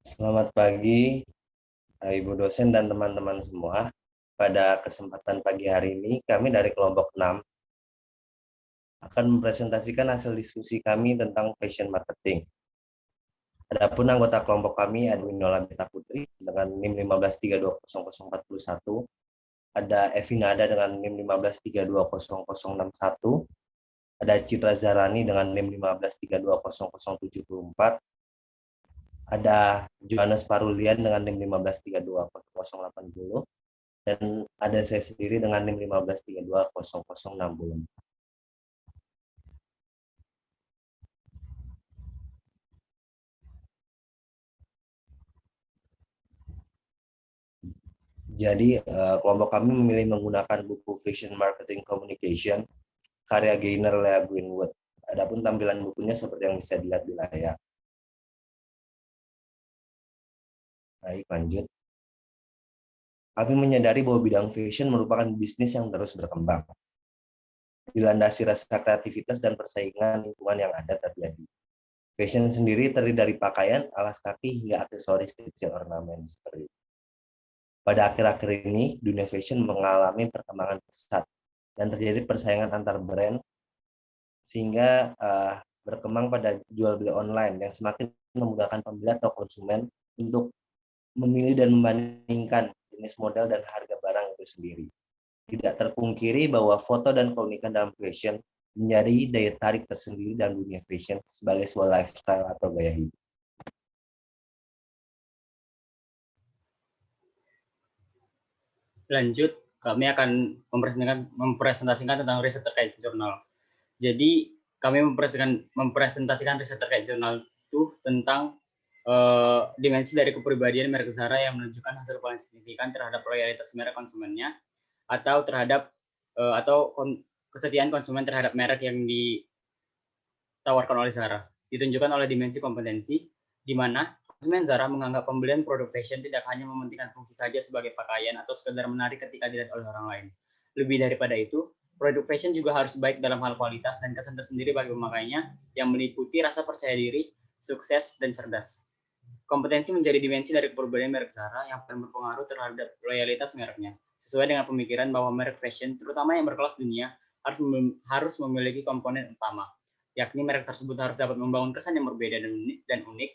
Selamat pagi, Ibu dosen dan teman-teman semua. Pada kesempatan pagi hari ini, kami dari kelompok 6 akan mempresentasikan hasil diskusi kami tentang fashion marketing. Adapun anggota kelompok kami, Adwinola Beta Putri dengan NIM 15320041, ada Evinada dengan NIM 15320061, ada Citra Zarani dengan NIM 15320074, ada Johannes Parulian dengan NIM 15320080, dan ada saya sendiri dengan NIM 15320060. Jadi kelompok kami memilih menggunakan buku Fashion Marketing Communication karya Gaynor Lea Greenwood. Adapun tampilan bukunya seperti yang bisa dilihat di layar. Baik, lanjut. Kami menyadari bahwa bidang fashion merupakan bisnis yang terus berkembang. Dilandasi rasa kreativitas dan persaingan lingkungan yang ada terjadi. Fashion sendiri terdiri dari pakaian, alas kaki, hingga aksesoris kecil ornamen seperti itu. Pada akhir-akhir ini, dunia fashion mengalami perkembangan pesat dan terjadi persaingan antar brand sehingga berkembang pada jual beli online yang semakin memudahkan pembeli atau konsumen untuk memilih dan membandingkan jenis model dan harga barang itu sendiri. Tidak terpungkiri bahwa foto dan keunikan dalam fashion menjadi daya tarik tersendiri dalam dunia fashion sebagai sebuah lifestyle atau gaya hidup. Lanjut, kami akan mempresentasikan tentang riset terkait jurnal. Jadi, kami mempresentasikan riset terkait jurnal itu tentang dimensi dari kepribadian merek Zara yang menunjukkan hasil paling signifikan terhadap loyalitas merek konsumennya atau terhadap kesetiaan konsumen terhadap merek yang ditawarkan oleh Zara. Ditunjukkan oleh dimensi kompetensi, di mana konsumen Zara menganggap pembelian produk fashion tidak hanya mementingkan fungsi saja sebagai pakaian atau sekedar menarik ketika dilihat oleh orang lain. Lebih daripada itu, produk fashion juga harus baik dalam hal kualitas dan kesan tersendiri bagi pemakainya yang meliputi rasa percaya diri, sukses, dan cerdas. Kompetensi menjadi dimensi dari kepribadian merek Zara yang akan berpengaruh terhadap loyalitas mereknya. Sesuai dengan pemikiran bahwa merek fashion, terutama yang berkelas dunia, harus memiliki komponen utama, yakni merek tersebut harus dapat membangun kesan yang berbeda dan unik.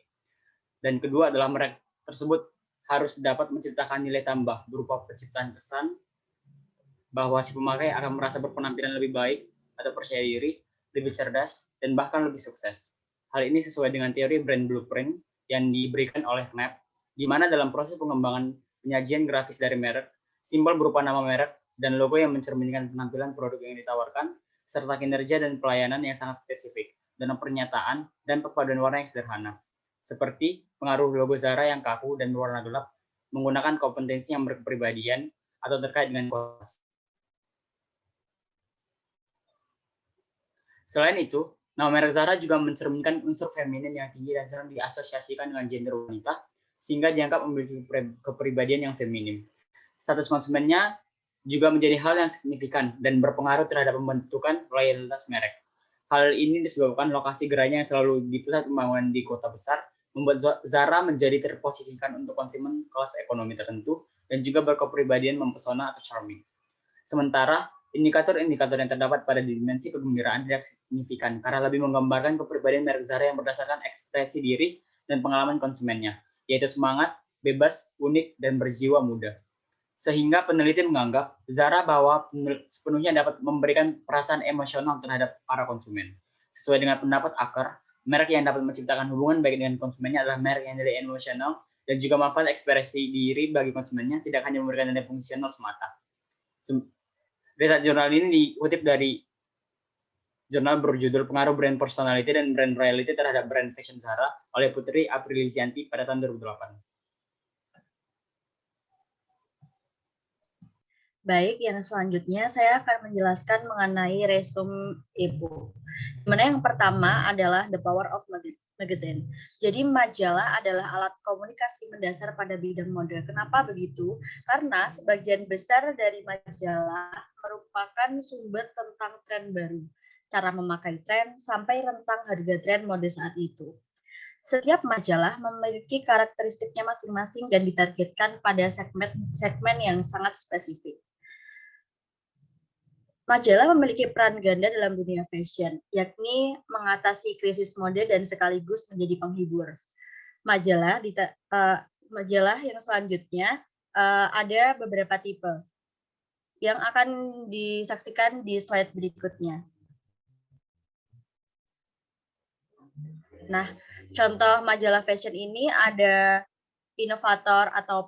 Dan kedua adalah merek tersebut harus dapat menciptakan nilai tambah berupa penciptaan kesan bahwa si pemakai akan merasa berpenampilan lebih baik atau percaya diri, lebih cerdas, dan bahkan lebih sukses. Hal ini sesuai dengan teori brand blueprint yang diberikan oleh MAP, di mana dalam proses pengembangan penyajian grafis dari merek, simbol berupa nama merek, dan logo yang mencerminkan penampilan produk yang ditawarkan, serta kinerja dan pelayanan yang sangat spesifik, dalam pernyataan dan perpaduan warna yang sederhana. Seperti pengaruh logo Zara yang kaku dan berwarna gelap, menggunakan kompetensi yang berkepribadian atau terkait dengan kualitas. Selain itu, nama merek Zara juga mencerminkan unsur feminin yang tinggi dan sering diasosiasikan dengan gender wanita, sehingga dianggap memiliki kepribadian yang feminim. Status konsumennya juga menjadi hal yang signifikan dan berpengaruh terhadap pembentukan loyalitas merek. Hal ini disebabkan lokasi gerainya yang selalu di pusat pembangunan di kota besar, membuat Zara menjadi terposisikan untuk konsumen kelas ekonomi tertentu dan juga berkepribadian mempesona atau charming. Sementara indikator-indikator yang terdapat pada dimensi kegembiraan tidak signifikan karena lebih menggambarkan kepribadian merek Zara yang berdasarkan ekspresi diri dan pengalaman konsumennya, yaitu semangat, bebas, unik, dan berjiwa muda. Sehingga peneliti menganggap Zara bahwa sepenuhnya dapat memberikan perasaan emosional terhadap para konsumen. Sesuai dengan pendapat Aker, merek yang dapat menciptakan hubungan baik dengan konsumennya adalah merek yang nilai emosional dan juga manfaat ekspresi diri bagi konsumennya, tidak hanya memberikan nilai fungsional semata. Riset jurnal ini dikutip dari jurnal berjudul Pengaruh Brand Personality dan Brand Loyalty terhadap Brand Fashion Zara oleh Putri Aprilisianti pada tahun 2008. Baik, yang selanjutnya saya akan menjelaskan mengenai resume e-book. Dimana yang pertama adalah The Power of Magazine. Jadi majalah adalah alat komunikasi mendasar pada bidang mode. Kenapa begitu? Karena sebagian besar dari majalah merupakan sumber tentang tren baru, cara memakai tren, sampai rentang harga tren mode saat itu. Setiap majalah memiliki karakteristiknya masing-masing dan ditargetkan pada segmen yang sangat spesifik. Majalah memiliki peran ganda dalam dunia fashion, yakni mengatasi krisis mode dan sekaligus menjadi penghibur. Majalah yang selanjutnya ada beberapa tipe yang akan disaksikan di slide berikutnya. Nah, contoh majalah fashion ini ada inovator atau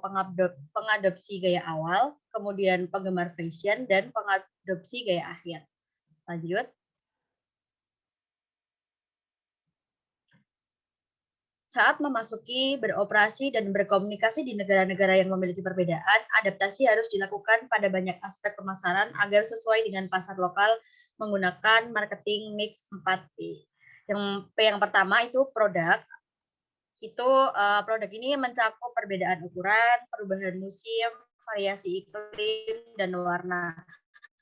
pengadopsi gaya awal, kemudian penggemar fashion, dan pengadopsi gaya akhir. Lanjut. Saat memasuki, beroperasi, dan berkomunikasi di negara-negara yang memiliki perbedaan, adaptasi harus dilakukan pada banyak aspek pemasaran agar sesuai dengan pasar lokal menggunakan marketing mix 4P. Yang P yang pertama itu produk. Produk ini mencakup perbedaan ukuran, perubahan musim, variasi iklim, dan warna.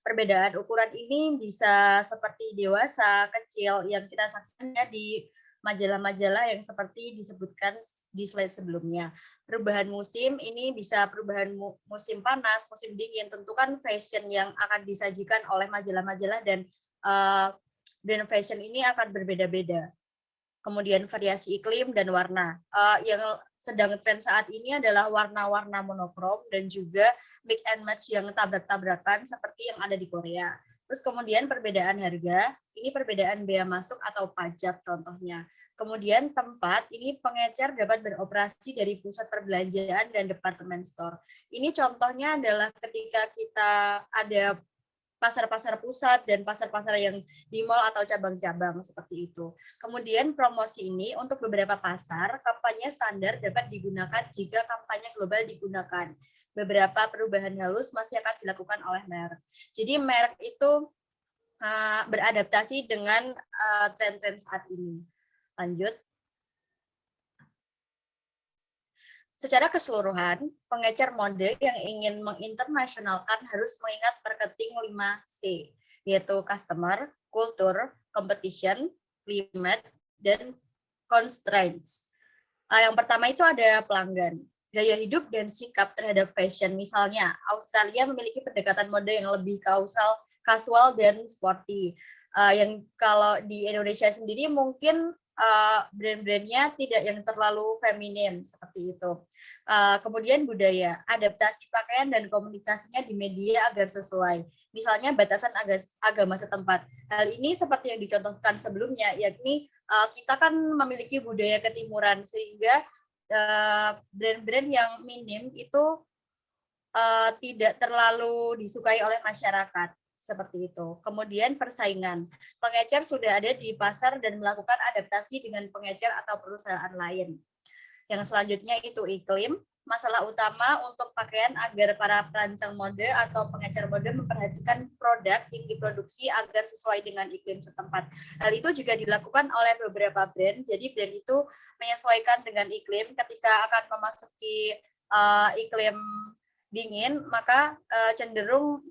Perbedaan ukuran ini bisa seperti dewasa, kecil, yang kita saksikan di majalah-majalah yang seperti disebutkan di slide sebelumnya. Perubahan musim ini bisa perubahan musim panas, musim dingin. Tentu kan fashion yang akan disajikan oleh majalah-majalah dan brand fashion ini akan berbeda-beda. Kemudian variasi iklim dan warna. Yang sedang tren saat ini adalah warna-warna monokrom dan juga mix and match yang tabrak-tabrakan seperti yang ada di Korea. Terus kemudian perbedaan harga, ini perbedaan bea masuk atau pajak contohnya. Kemudian tempat, ini pengecer dapat beroperasi dari pusat perbelanjaan dan department store. Ini contohnya adalah ketika kita ada pasar-pasar pusat dan pasar-pasar yang di mall atau cabang-cabang seperti itu. Kemudian promosi ini untuk beberapa pasar, kampanye standar dapat digunakan jika kampanye global digunakan. Beberapa perubahan halus masih akan dilakukan oleh merek. Jadi merek itu beradaptasi dengan tren-tren saat ini. Lanjut. Secara keseluruhan, pengecer mode yang ingin menginternasionalkan harus mengingat marketing 5C, yaitu customer, culture, competition, climate, dan constraints. Yang pertama itu ada pelanggan. Gaya hidup dan sikap terhadap fashion. Misalnya, Australia memiliki pendekatan mode yang lebih casual dan sporty. Yang kalau di Indonesia sendiri mungkin brand-brandnya tidak yang terlalu feminim seperti itu. Kemudian budaya, adaptasi pakaian dan komunikasinya di media agar sesuai. Misalnya batasan agama setempat. Hal ini seperti yang dicontohkan sebelumnya, yakni kita kan memiliki budaya ketimuran sehingga brand-brand yang minim itu tidak terlalu disukai oleh masyarakat. Seperti itu. Kemudian persaingan. Pengecer sudah ada di pasar dan melakukan adaptasi dengan pengecer atau perusahaan lain. Yang selanjutnya itu iklim. Masalah utama untuk pakaian agar para perancang mode atau pengecer mode memperhatikan produk yang diproduksi agar sesuai dengan iklim setempat. Hal itu juga dilakukan oleh beberapa brand. Jadi brand itu menyesuaikan dengan iklim ketika akan memasuki iklim dingin, maka cenderung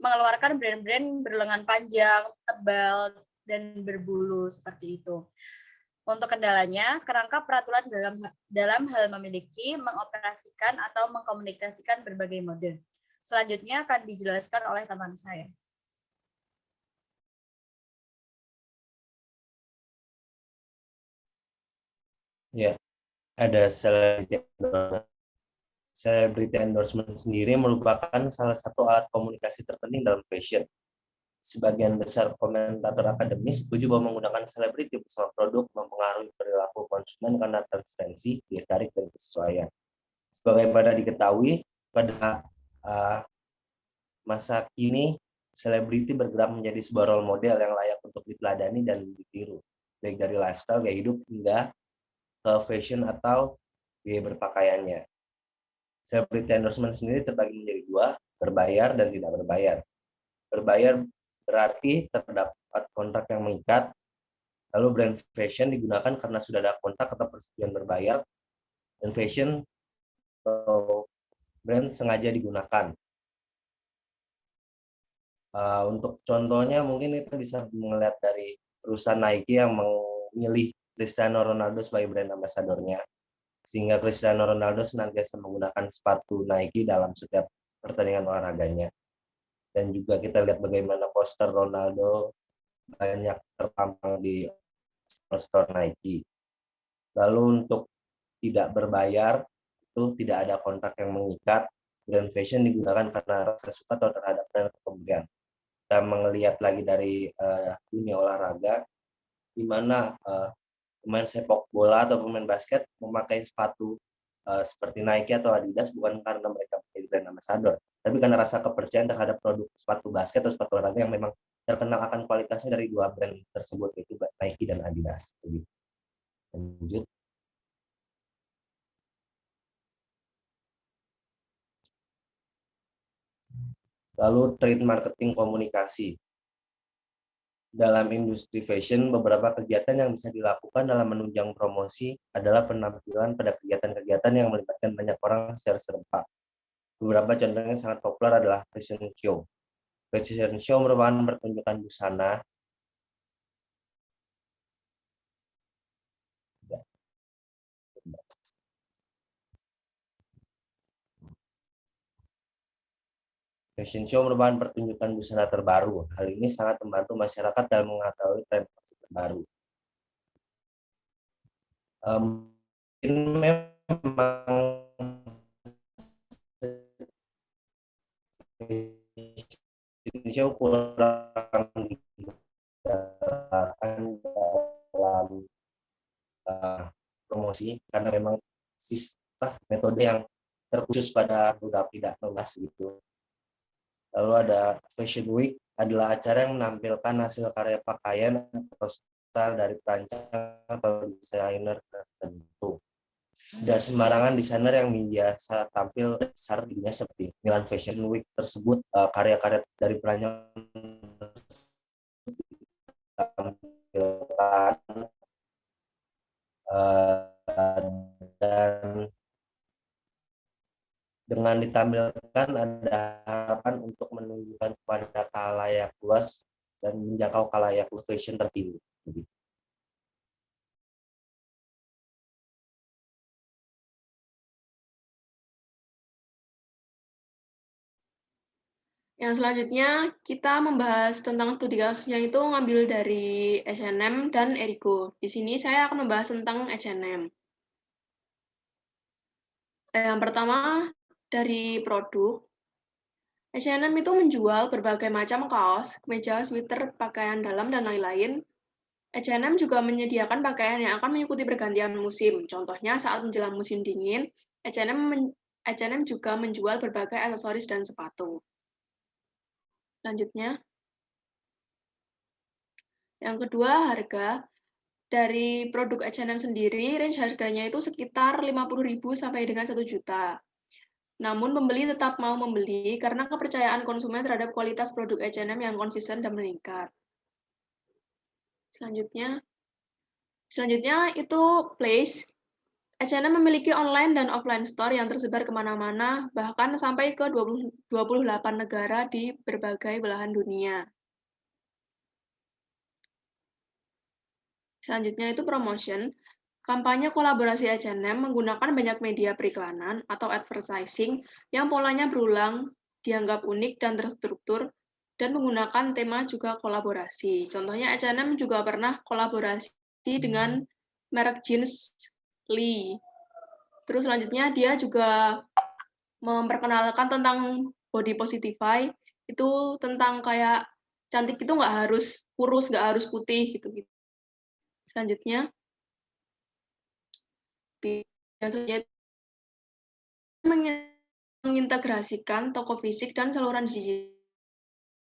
mengeluarkan brand-brand berlengan panjang, tebal, dan berbulu seperti itu. Untuk kendalanya, kerangka peraturan dalam hal memiliki, mengoperasikan, atau mengkomunikasikan berbagai mode. Selanjutnya akan dijelaskan oleh teman saya. Ya, ada celebrity endorsement sendiri merupakan salah satu alat komunikasi terpenting dalam fashion. Sebagian besar komentator akademis setuju bahwa menggunakan selebriti bersama produk mempengaruhi perilaku konsumen karena preferensi, daya tarik, dan kesesuaian. Sebagaimana diketahui, pada masa kini, selebriti bergerak menjadi sebuah role model yang layak untuk diteladani dan ditiru, baik dari lifestyle, gaya hidup, hingga ke fashion atau gaya berpakaiannya. Celebrity endorsement sendiri terbagi menjadi dua, berbayar dan tidak berbayar. Berbayar berarti terdapat kontrak yang mengikat, lalu brand fashion digunakan karena sudah ada kontrak atau persetujuan berbayar, dan fashion atau brand sengaja digunakan. Untuk contohnya mungkin kita bisa melihat dari perusahaan Nike yang memilih Cristiano Ronaldo sebagai brand ambassador-nya, sehingga Cristiano Ronaldo senantiasa menggunakan sepatu Nike dalam setiap pertandingan olahraganya. Dan juga kita lihat bagaimana poster Ronaldo banyak terpampang di store Nike. Lalu untuk tidak berbayar, itu tidak ada kontrak yang mengikat, brand fashion digunakan karena rasa suka atau terhadap dan pembelian. Kita melihat lagi dari dunia olahraga, di mana pemain sepak bola atau pemain basket memakai sepatu seperti Nike atau Adidas bukan karena mereka menjadi brand ambassador, tapi karena rasa kepercayaan terhadap produk sepatu basket atau sepatu olahraga yang memang terkenal akan kualitasnya dari dua brand tersebut, yaitu Nike dan Adidas. Lanjut. Lalu trade marketing komunikasi. Dalam industri fashion, beberapa kegiatan yang bisa dilakukan dalam menunjang promosi adalah penampilan pada kegiatan-kegiatan yang melibatkan banyak orang secara serempak. Beberapa contohnya sangat populer adalah fashion show. Fashion show merupakan pertunjukan busana Fashion show merupakan pertunjukan busana terbaru. Hal ini sangat membantu masyarakat dalam mengetahui tren terbaru. Memang fashion show kurang digunakan dalam promosi karena memang metode yang terkhusus pada produk tidak luas gitu. Lalu ada Fashion Week, adalah acara yang menampilkan hasil karya pakaian atau style dari perancang atau desainer tertentu. Dan sembarangan desainer yang biasa tampil besar di dunia seperti Milan Fashion Week tersebut, karya-karya dari perancang tampilkan dan dengan ditampilkan ada harapan untuk menunjukkan kepada khalayak luas dan menjangkau khalayak fashion terkini. Yang selanjutnya kita membahas tentang studi kasusnya itu ngambil dari H&M dan Erigo. Di sini saya akan membahas tentang H&M. Yang pertama dari produk. H&M itu menjual berbagai macam kaos, kemeja, sweater, pakaian dalam, dan lain-lain. H&M juga menyediakan pakaian yang akan mengikuti pergantian musim. Contohnya saat menjelang musim dingin, H&M juga menjual berbagai aksesoris dan sepatu. Selanjutnya, yang kedua, harga. Dari produk H&M sendiri, range harganya itu sekitar 50.000 sampai dengan 1 juta. Namun pembeli tetap mau membeli karena kepercayaan konsumen terhadap kualitas produk H&M yang konsisten dan meningkat. Selanjutnya itu place. H&M memiliki online dan offline store yang tersebar kemana-mana, bahkan sampai ke 28 negara di berbagai belahan dunia. Selanjutnya itu promotion. Kampanye kolaborasi H&M menggunakan banyak media periklanan atau advertising yang polanya berulang, dianggap unik dan terstruktur, dan menggunakan tema juga kolaborasi. Contohnya H&M juga pernah kolaborasi dengan merek jeans Lee. Terus selanjutnya dia juga memperkenalkan tentang body positify, itu tentang kayak cantik itu nggak harus kurus, nggak harus putih gitu. Selanjutnya, biasanya mengintegrasikan toko fisik dan saluran digital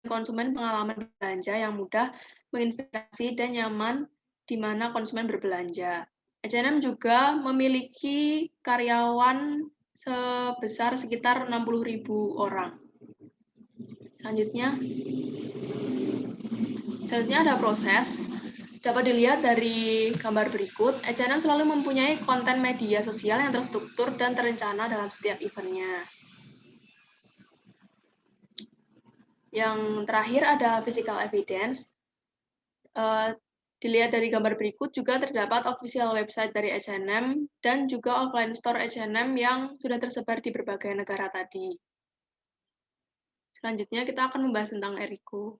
konsumen pengalaman belanja yang mudah, menginspirasi dan nyaman di mana konsumen berbelanja. H&M juga memiliki karyawan sebesar sekitar 60.000 orang. Selanjutnya ada proses. Dapat dilihat dari gambar berikut, H&M selalu mempunyai konten media sosial yang terstruktur dan terencana dalam setiap eventnya. Yang terakhir ada physical evidence. Dilihat dari gambar berikut juga terdapat official website dari H&M dan juga offline store H&M yang sudah tersebar di berbagai negara tadi. Selanjutnya kita akan membahas tentang Erigo.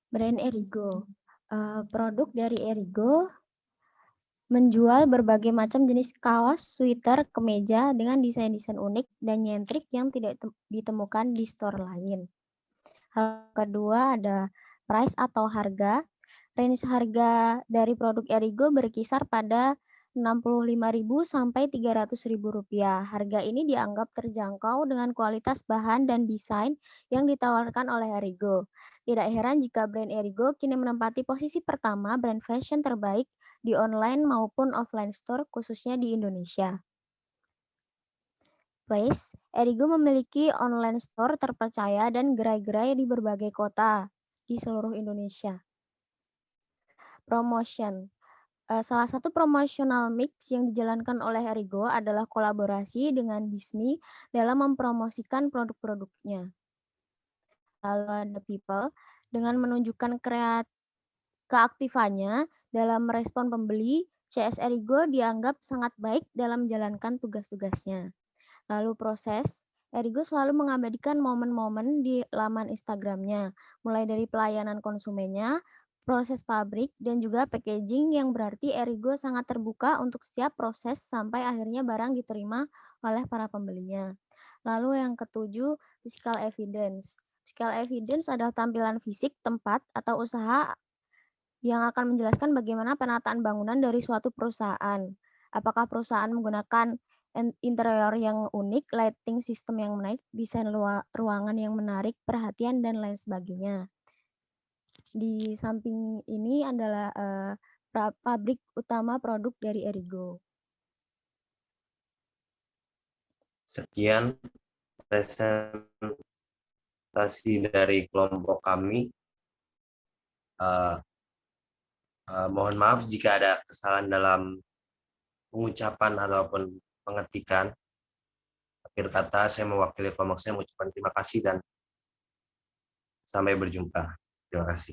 Brand Erigo. Produk dari Erigo menjual berbagai macam jenis kaos, sweater, kemeja dengan desain-desain unik dan nyentrik yang tidak ditemukan di store lain. Hal kedua ada price atau harga. Range harga dari produk Erigo berkisar pada Rp65.000 sampai Rp300.000. Harga ini dianggap terjangkau dengan kualitas bahan dan desain yang ditawarkan oleh Erigo. Tidak heran jika brand Erigo kini menempati posisi pertama brand fashion terbaik di online maupun offline store khususnya di Indonesia. Place, Erigo memiliki online store terpercaya dan gerai-gerai di berbagai kota di seluruh Indonesia. Promotion. Salah satu promotional mix yang dijalankan oleh Erigo adalah kolaborasi dengan Disney dalam mempromosikan produk-produknya. Lalu ada people, dengan menunjukkan keaktifannya dalam merespon pembeli, CS Erigo dianggap sangat baik dalam menjalankan tugas-tugasnya. Lalu proses, Erigo selalu mengabadikan momen-momen di laman Instagramnya, mulai dari pelayanan konsumennya, proses pabrik, dan juga packaging yang berarti Erigo sangat terbuka untuk setiap proses sampai akhirnya barang diterima oleh para pembelinya. Lalu yang ketujuh, physical evidence. Physical evidence adalah tampilan fisik, tempat, atau usaha yang akan menjelaskan bagaimana penataan bangunan dari suatu perusahaan. Apakah perusahaan menggunakan interior yang unik, lighting system yang menarik, desain ruangan yang menarik perhatian, dan lain sebagainya. Di samping ini adalah pabrik utama produk dari Erigo. Sekian presentasi dari kelompok kami. Mohon maaf jika ada kesalahan dalam pengucapan ataupun pengetikan. Akhir kata, saya mewakili kelompok saya mengucapkan terima kasih dan sampai berjumpa. Terima kasih.